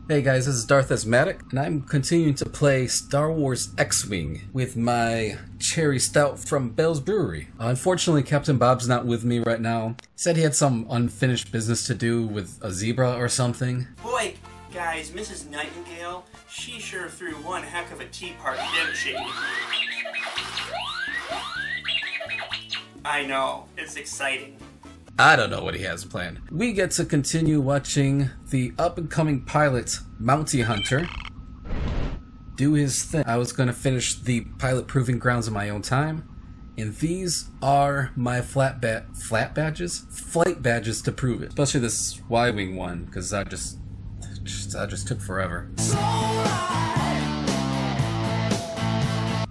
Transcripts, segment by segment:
Hey guys, this is Darth Asthmatic, and I'm continuing to play Star Wars X-Wing with my cherry stout from Bell's Brewery. Unfortunately, Captain Bob's not with me right now. He said he had some unfinished business to do with a zebra or something. Boy, guys, Mrs. Nightingale, she sure threw one heck of a tea party, didn't she? I know, it's exciting. I don't know what he has planned. We get to continue watching the up-and-coming pilot, Bounty Hunter, do his thing. I was going to finish the pilot proving grounds in my own time, and these are my flight badges to prove it. Especially this Y-Wing one, because I just took forever.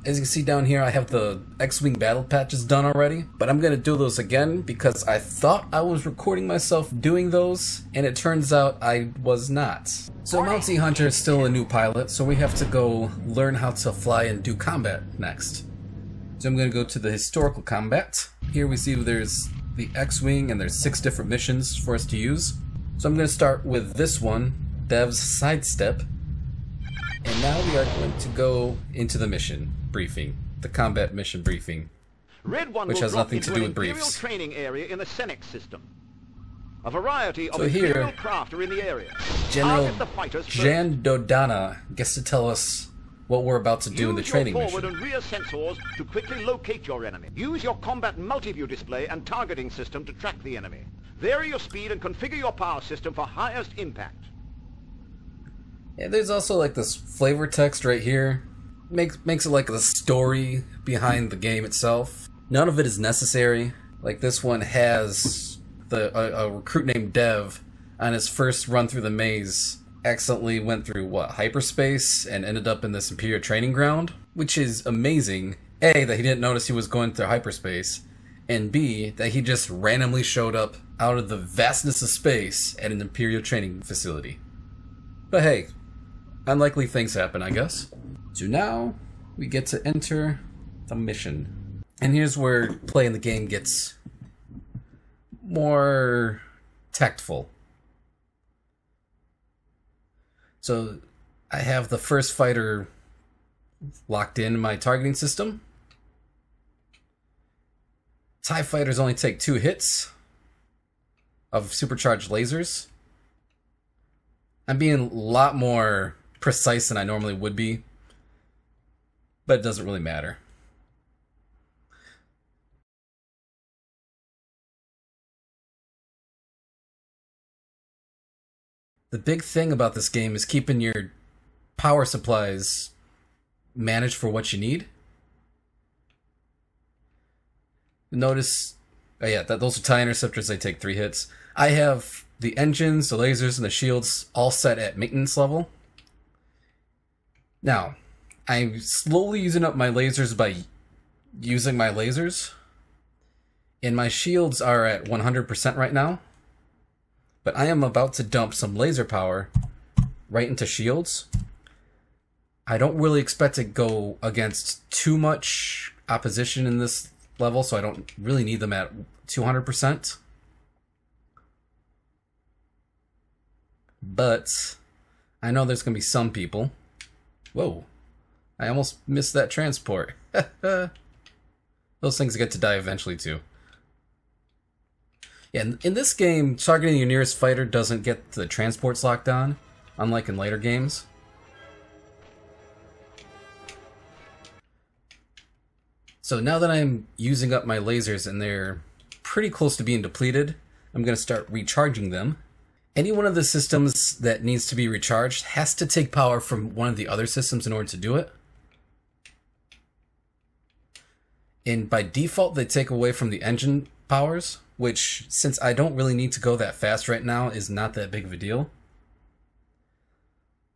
As you can see down here, I have the X-Wing battle patches done already, but I'm going to do those again because I thought I was recording myself doing those, and it turns out I was not. So Bounty Hunter is still a new pilot, so we have to go learn how to fly and do combat next. So I'm going to go to the historical combat. Here we see there's the X-Wing, and there's 6 different missions for us to use. So I'm going to start with this one, Dev's Sidestep. And now we are going to go into the mission briefing, the combat mission briefing, which has nothing to do with briefs. Training area in the Senex system. A variety of so here, craft are in the area. General Jan Dodana gets to tell us what we're about to do in the training mission. Use your forward and rear sensors to quickly locate your enemy. Use your combat multi-view display and targeting system to track the enemy. Vary your speed and configure your power system for highest impact. Yeah, there's also like this flavor text right here. Makes it like the story behind the game itself. None of it is necessary. Like this one has a recruit named Dev on his first run through the maze accidentally went through what, hyperspace, and ended up in this Imperial training ground, which is amazing. A, that he didn't notice he was going through hyperspace, and B, that he just randomly showed up out of the vastness of space at an Imperial training facility. But hey, unlikely things happen, I guess. So now we get to enter the mission. And here's where playing the game gets more tactful. So I have the first fighter locked in my targeting system. TIE fighters only take 2 hits of supercharged lasers. I'm being a lot more precise than I normally would be, but it doesn't really matter. The big thing about this game is keeping your power supplies managed for what you need. Notice, oh yeah, those are TIE interceptors, they take 3 hits. I have the engines, the lasers, and the shields all set at maintenance level. Now, I'm slowly using up my lasers by using my lasers, and my shields are at 100% right now, but I am about to dump some laser power right into shields. I don't really expect to go against too much opposition in this level, so I don't really need them at 200%. But I know there's going to be some people. Whoa. I almost missed that transport. Those things get to die eventually too. Yeah, in this game, targeting your nearest fighter doesn't get the transports locked on, unlike in later games. So now that I'm using up my lasers and they're pretty close to being depleted, I'm going to start recharging them. Any one of the systems that needs to be recharged has to take power from one of the other systems in order to do it. And by default, they take away from the engine powers, which, since I don't really need to go that fast right now, is not that big of a deal.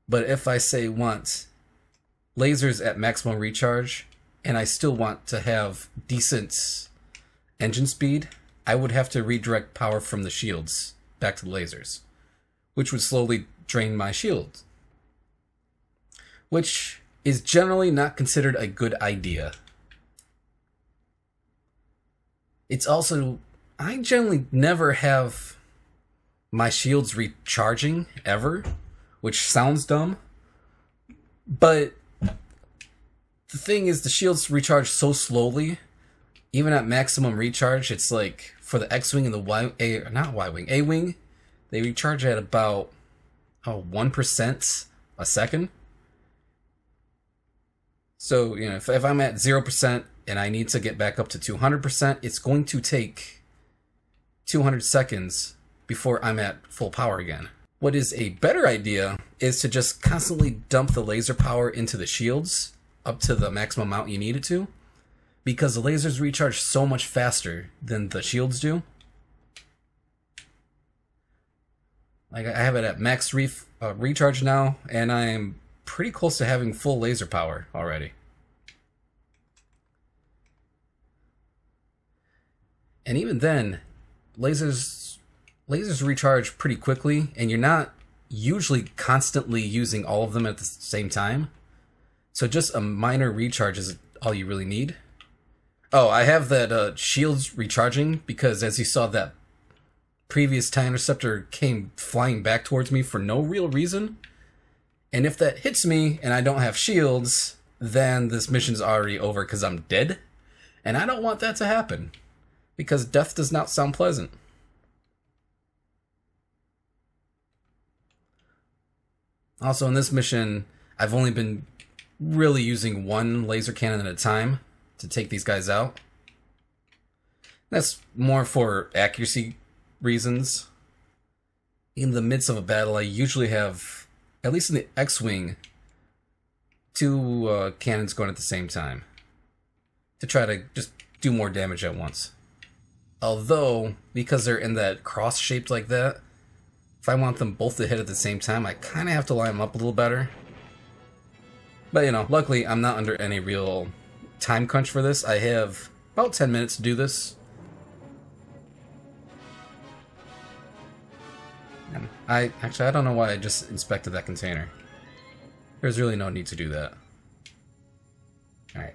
But if I say want lasers at maximum recharge, and I still want to have decent engine speed, I would have to redirect power from the shields back to the lasers, which would slowly drain my shield, which is generally not considered a good idea. It's also, I generally never have my shields recharging, ever, which sounds dumb. But the thing is, the shields recharge so slowly. Even at maximum recharge, it's like for the X-Wing and the A-Wing, they recharge at about 1% a second. So, you know, if I'm at 0% and I need to get back up to 200%, it's going to take 200 seconds before I'm at full power again. What is a better idea is to just constantly dump the laser power into the shields up to the maximum amount you need it to, because the lasers recharge so much faster than the shields do. Like, I have it at max recharge now, and I'm pretty close to having full laser power already. And even then, lasers recharge pretty quickly, and you're not usually constantly using all of them at the same time. So just a minor recharge is all you really need. Oh, I have that shields recharging because, as you saw, that previous TIE Interceptor came flying back towards me for no real reason. And if that hits me and I don't have shields, then this mission's already over because I'm dead. And I don't want that to happen, because death does not sound pleasant. Also, in this mission, I've only been really using one laser cannon at a time to take these guys out. That's more for accuracy reasons. In the midst of a battle, I usually have, at least in the X-Wing, two cannons going at the same time to try to just do more damage at once. Although, because they're in that cross shaped like that, if I want them both to hit at the same time, I kind of have to line them up a little better. But, you know, luckily I'm not under any real time crunch for this. I have about 10 minutes to do this. And I don't know why I just inspected that container. There's really no need to do that. Alright.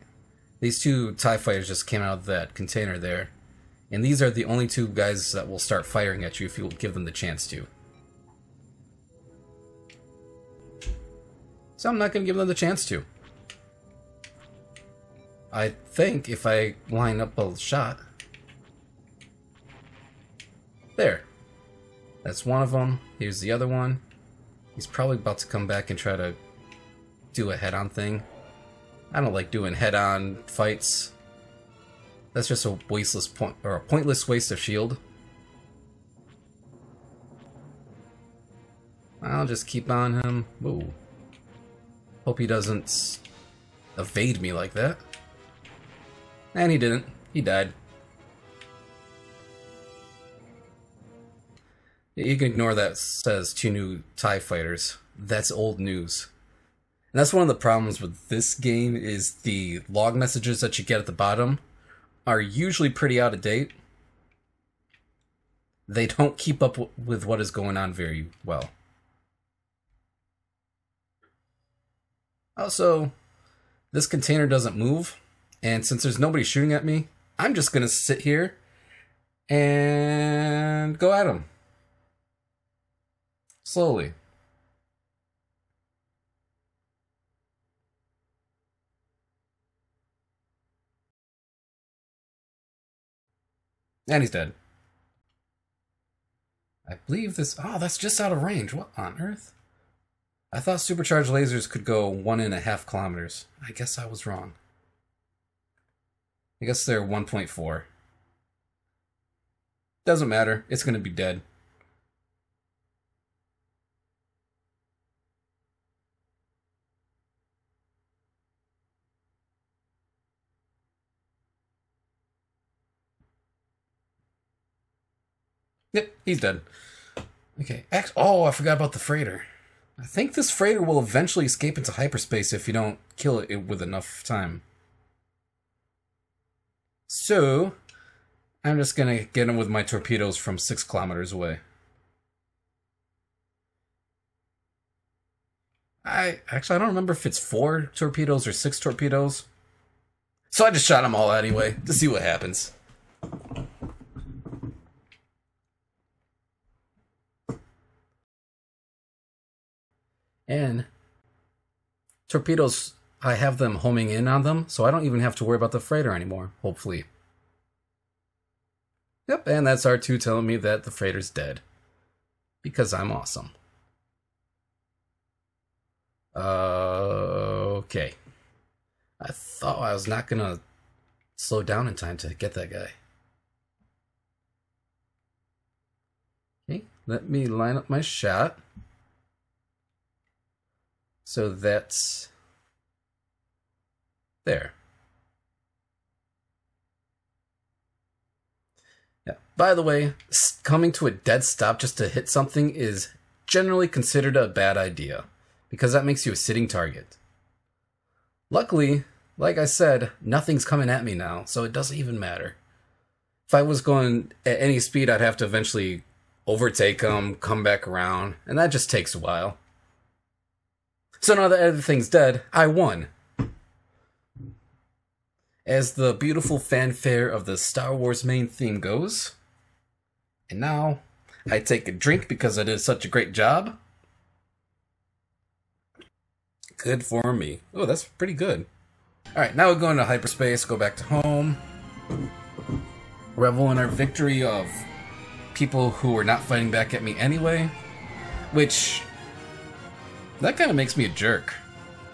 These two TIE fighters just came out of that container there. And these are the only two guys that will start firing at you if you give them the chance to. So I'm not going to give them the chance to. I think if I line up a shot... There. That's one of them. Here's the other one. He's probably about to come back and try to do a head-on thing. I don't like doing head-on fights. That's just a wasteless or a pointless waste of shield. I'll just keep on him. Whoa. Hope he doesn't evade me like that. And he didn't. He died. You can ignore that says 2 new TIE fighters. That's old news. And that's one of the problems with this game, is the log messages that you get at the bottom are usually pretty out of date. They don't keep up with what is going on very well. Also, this container doesn't move, and since there's nobody shooting at me, I'm just gonna sit here and go at him. Slowly. And he's dead. I believe this... Oh, that's just out of range. What on earth? I thought supercharged lasers could go 1.5 kilometers. I guess I was wrong. I guess they're 1.4. Doesn't matter. It's going to be dead. Yep, he's dead. Okay. Oh, I forgot about the freighter. I think this freighter will eventually escape into hyperspace if you don't kill it with enough time. So, I'm just gonna get him with my torpedoes from 6 kilometers away. I don't remember if it's 4 torpedoes or 6 torpedoes. So I just shot them all anyway, to see what happens. And torpedoes, I have them homing in on them, so I don't even have to worry about the freighter anymore, hopefully. Yep, and that's R2 telling me that the freighter's dead. Because I'm awesome. Okay. I thought I was not gonna slow down in time to get that guy. Okay, let me line up my shot. So that's there. Yeah. By the way, coming to a dead stop just to hit something is generally considered a bad idea, because that makes you a sitting target. Luckily, like I said, nothing's coming at me now, so it doesn't even matter. If I was going at any speed, I'd have to eventually overtake them, come back around, and that just takes a while. So now that everything's dead, I won. As the beautiful fanfare of the Star Wars main theme goes. And now, I take a drink because I did such a great job. Good for me. Oh, that's pretty good. Alright, now we're going to hyperspace, go back to home. Revel in our victory of people who were not fighting back at me anyway. Which, that kind of makes me a jerk,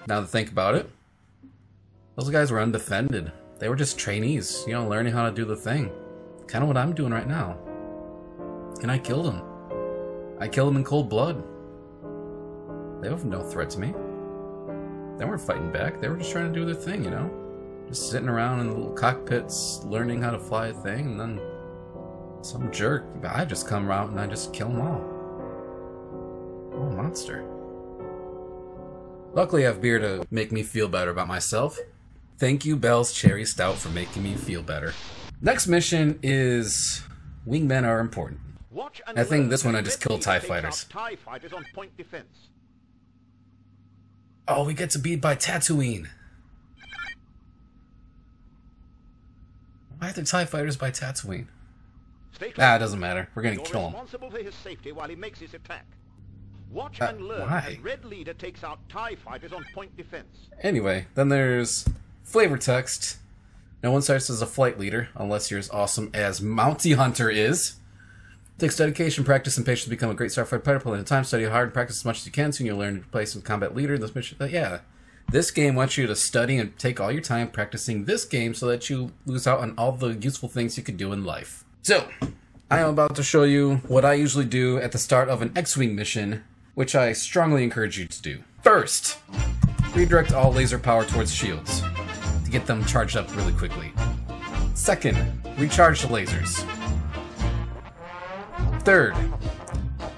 now to think about it. Those guys were undefended. They were just trainees, you know, learning how to do the thing. Kind of what I'm doing right now. And I killed them. I killed them in cold blood. They were no threat to me. They weren't fighting back. They were just trying to do their thing, you know? Just sitting around in the little cockpits, learning how to fly a thing, and then some jerk, I just come around and I just kill them all. Oh, monster. Luckily I have beer to make me feel better about myself. Thank you, Bell's Cherry Stout, for making me feel better. Next mission is wingmen are important. I think this one I just kill TIE fighters. TIE fighters on point defense. Oh, we get to beat by Tatooine. Why are there TIE fighters by Tatooine? It doesn't matter. We're gonna kill him. Responsible for his safety while he makes his attack. Watch and learn as Red Leader takes out TIE fighters on point defense. Anyway, then there's flavor text. No one starts as a flight leader unless you're as awesome as Mountie Hunter is. It takes dedication, practice, and patience to become a great starfighter pilot. Put in time, study hard, and practice as much as you can. Soon you'll learn to place as combat leader. This mission, yeah. This game wants you to study and take all your time practicing this game so that you lose out on all the useful things you could do in life. So, I am about to show you what I usually do at the start of an X-Wing mission, which I strongly encourage you to do. First, redirect all laser power towards shields to get them charged up really quickly. Second, recharge the lasers. Third,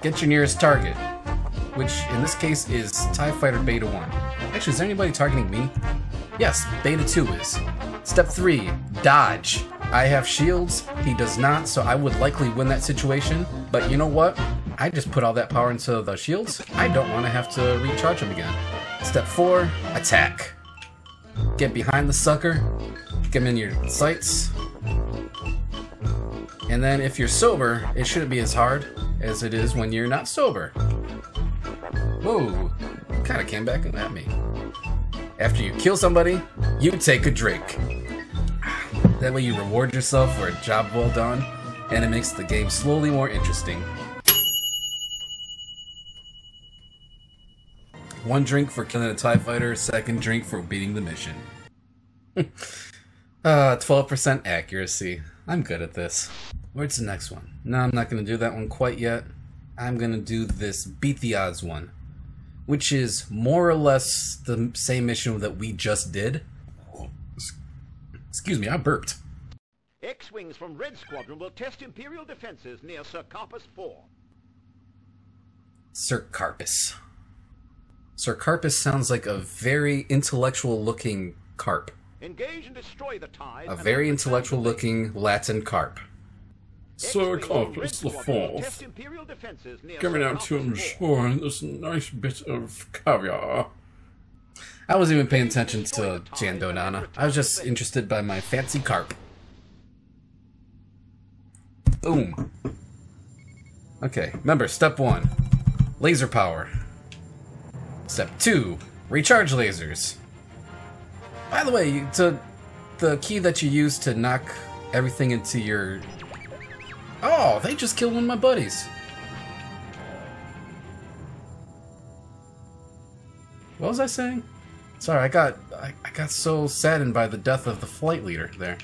get your nearest target, which in this case is TIE Fighter Beta 1. Actually, is there anybody targeting me? Yes, Beta 2 is. Step 3, dodge. I have shields, he does not, so I would likely win that situation, but you know what? I just put all that power into the shields. I don't want to have to recharge them again. Step 4, attack. Get behind the sucker, get him in your sights, and then if you're sober, it shouldn't be as hard as it is when you're not sober. Whoa, kind of came back at me. After you kill somebody, you take a drink. That way you reward yourself for a job well done, and it makes the game slowly more interesting. One drink for killing a TIE fighter, second drink for beating the mission. 12% accuracy. I'm good at this. Where's the next one? No, I'm not going to do that one quite yet. I'm going to do this Beat the Odds one, which is more or less the same mission that we just did. Excuse me, I burped. X-Wings from Red Squadron will test Imperial defenses near Sir Carpus 4. Sir Carpus. Sir Carpus sounds like a very intellectual-looking carp. Engage and destroy the TIE. A very intellectual-looking Latin carp. Sir Carpus the Fourth, coming out to enjoy this nice bit of caviar. I wasn't even paying attention to Jan Donana. I was just interested by my fancy carp. Boom. Okay, remember, step 1. Laser power. Step 2, recharge lasers. By the way, the key that you use to knock everything into your... Oh, they just killed one of my buddies. What was I saying? Sorry, I got so saddened by the death of the flight leader there.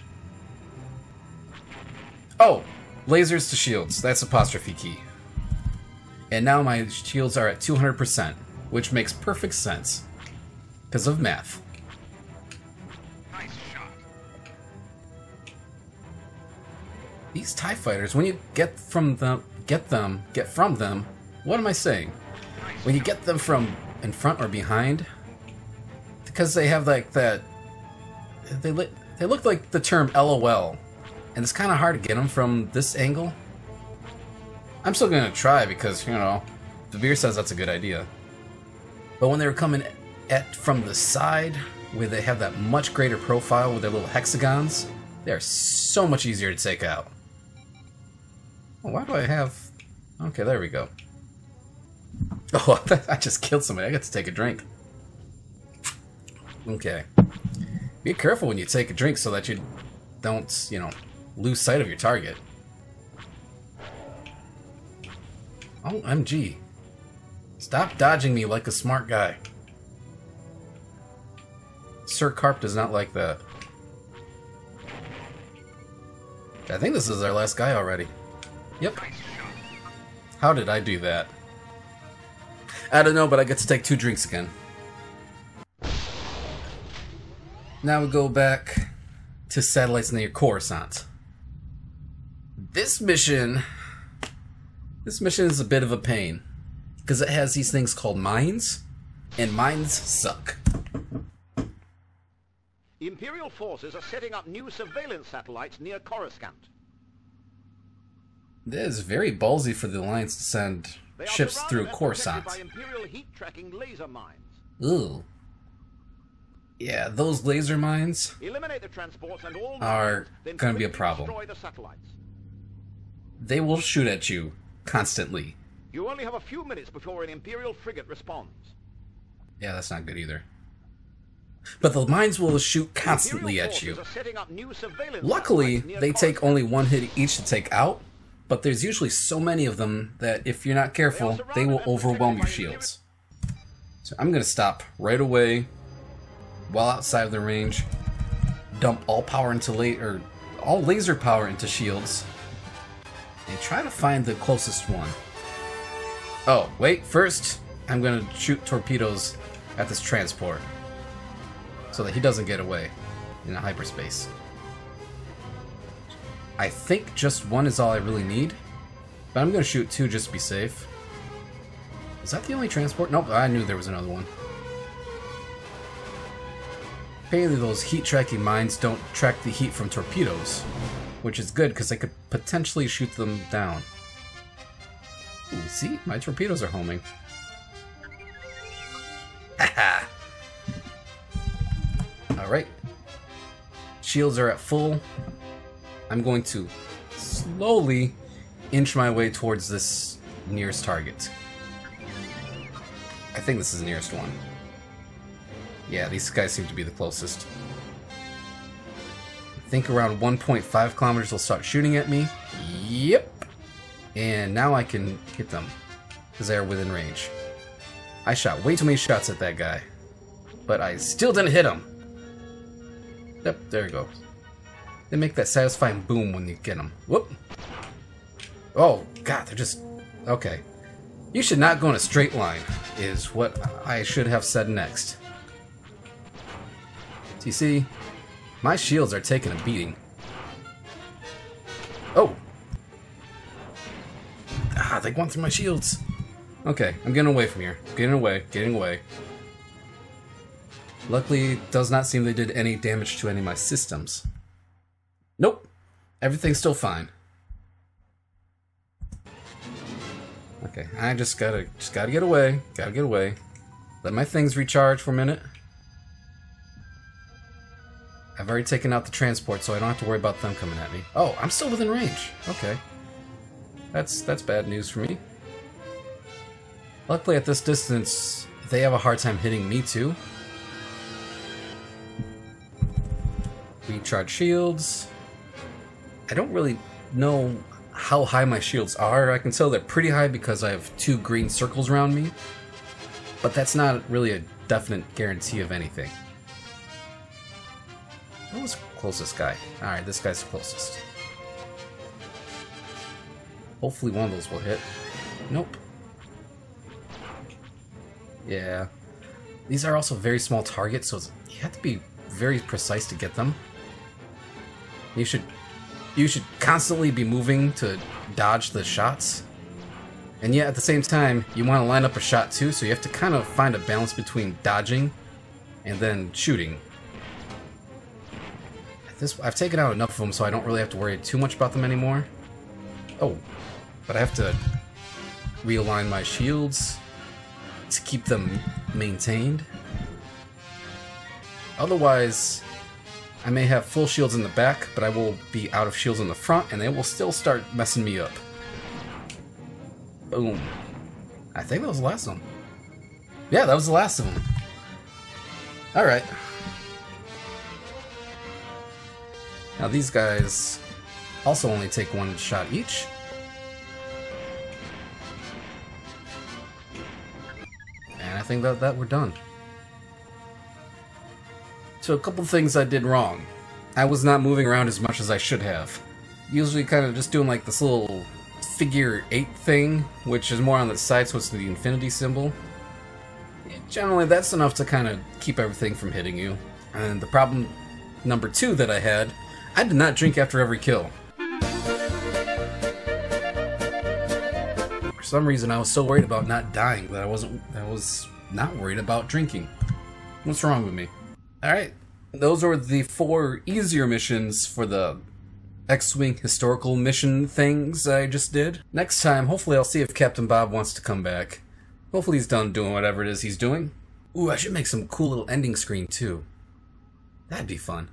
Oh, lasers to shields. That's apostrophe key. And now my shields are at 200%, which makes perfect sense because of math. Nice shot. These TIE fighters, when you get from them, what am I saying? When you get them from in front or behind, because they have like that, they look like the term LOL, and it's kind of hard to get them from this angle. I'm still gonna try because, you know, the beer says that's a good idea. But when they were coming from the side, where they have that much greater profile with their little hexagons, they are so much easier to take out. Well, why do I have... Okay, there we go. Oh, I just killed somebody. I got to take a drink. Okay. Be careful when you take a drink so that you don't, you know, lose sight of your target. OMG. Stop dodging me like a smart guy. Sir Carp does not like that. I think this is our last guy already. Yep. How did I do that? I don't know, but I get to take 2 drinks again. Now we go back to satellites near Coruscant. This mission is a bit of a pain, because it has these things called mines, and mines suck. The Imperial forces are setting up new surveillance satellites near Coruscant. It is very ballsy for the Alliance to send ships through Coruscant. By Imperial heat-tracking laser mines. Ooh. Yeah, those laser mines Eliminate the transports and all are mines, going to be a problem. destroy the satellites. They will shoot at you constantly. You only have a few minutes before an Imperial frigate responds. Yeah, that's not good either. But the mines will shoot constantly Imperial at you. forces are setting up new surveillance Luckily, satellites near they take Coruscant. only 1 hit each to take out, but there's usually so many of them that if you're not careful, they will overwhelm your shields. So I'm going to stop right away while outside of the range, dump all power into all laser power into shields, and try to find the closest one. Oh, wait, first I'm going to shoot torpedoes at this transport so that he doesn't get away in hyperspace. I think just 1 is all I really need, but I'm going to shoot 2 just to be safe. Is that the only transport? Nope, I knew there was another one. Apparently those heat-tracking mines don't track the heat from torpedoes, which is good because I could potentially shoot them down. Ooh, see? My torpedoes are homing. Haha! Alright. Shields are at full. I'm going to slowly inch my way towards this nearest target. I think this is the nearest one. Yeah, these guys seem to be the closest. I think around 1.5 kilometers they'll start shooting at me. Yep. And now I can hit them, because they are within range. I shot way too many shots at that guy, but I still didn't hit him. Yep, there you go. They make that satisfying boom when you get them. Whoop. Oh, God, they're just... Okay. You should not go in a straight line, is what I should have said next. So you see, my shields are taking a beating. Oh! Ah, they went through my shields. Okay, I'm getting away from here. Getting away. Luckily, it does not seem they did any damage to any of my systems. Nope. Everything's still fine. Okay, I just gotta get away. Gotta get away. Let my things recharge for a minute. I've already taken out the transport, so I don't have to worry about them coming at me. Oh, I'm still within range. Okay. That's bad news for me. Luckily, at this distance, they have a hard time hitting me too. Recharge shields. I don't really know how high my shields are. I can tell they're pretty high because I have 2 green circles around me. But that's not really a definite guarantee of anything. What was the closest guy? Alright, this guy's the closest. Hopefully one of those will hit. Nope. Yeah. These are also very small targets, so you have to be very precise to get them. You should constantly be moving to dodge the shots. And yet at the same time, you want to line up a shot too, so you have to kind of find a balance between dodging and then shooting. I've taken out enough of them so I don't really have to worry too much about them anymore. Oh, but I have to realign my shields to keep them maintained. Otherwise, I may have full shields in the back, but I will be out of shields in the front, and they will still start messing me up. Boom. I think that was the last one. Yeah, that was the last of them. Alright. Now these guys also only take 1 shot each. And I think that we're done. So a couple things I did wrong. I was not moving around as much as I should have. Usually kind of just doing like this little figure 8 thing, which is more on the side, so it's the infinity symbol. Generally that's enough to kind of keep everything from hitting you. And the problem number 2 that I did not drink after every kill. For some reason I was so worried about not dying that I was not worried about drinking. What's wrong with me? Alright, those are the 4 easier missions for the X-Wing historical mission things I just did. Next time, hopefully I'll see if Captain Bob wants to come back. Hopefully he's done doing whatever it is he's doing. Ooh, I should make some cool little ending screen too. That'd be fun.